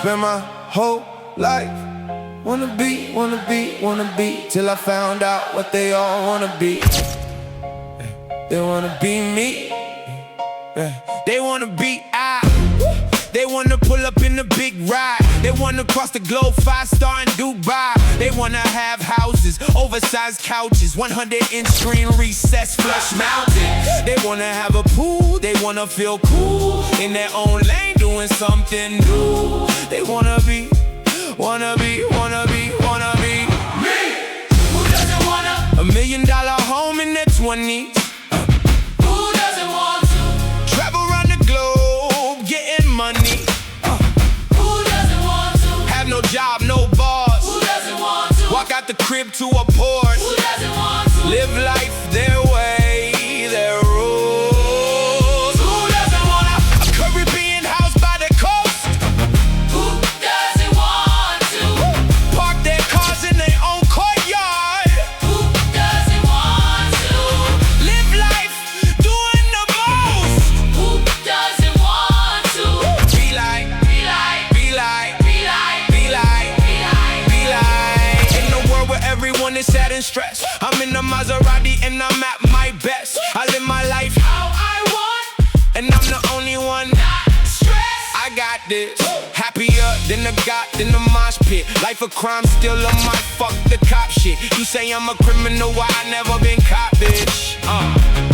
Spent my whole life wanna be, till I found out what they all wanna be. They wanna be me. They wanna be I. They wanna pull up in the big ride. They wanna cross the globe, 5-star in Dubai. They wanna have houses, oversized couches, 100-inch screen, recessed flush mountain. They wanna have a pool, they wanna feel cool in their own lane, doing something new. They wanna be me. Who doesn't wanna? $1 million home in their 20s. Who doesn't want to? Travel around the globe, getting money. Who doesn't want to? Have no job, no boss. Who doesn't want to? Walk out the crib to a Porsche. Who doesn't want to? Live life their way, their rules. Who doesn't want a Caribbean house by the coast? Who doesn't want to? Park their cars in their own courtyard. Who doesn't want to? Live life doing the most. Who doesn't want to? Be like, Be like, be like, be like, be like, be like. be like. In a world where everyone is sad and stressed, I'm in a Maserati and I'm at my best. I live my life How I want, and I'm the only one. not stress. I got this. Happier than the mosh pit. Life of crime, still on my fuck the cop shit. You say I'm a criminal, why I never been caught, bitch?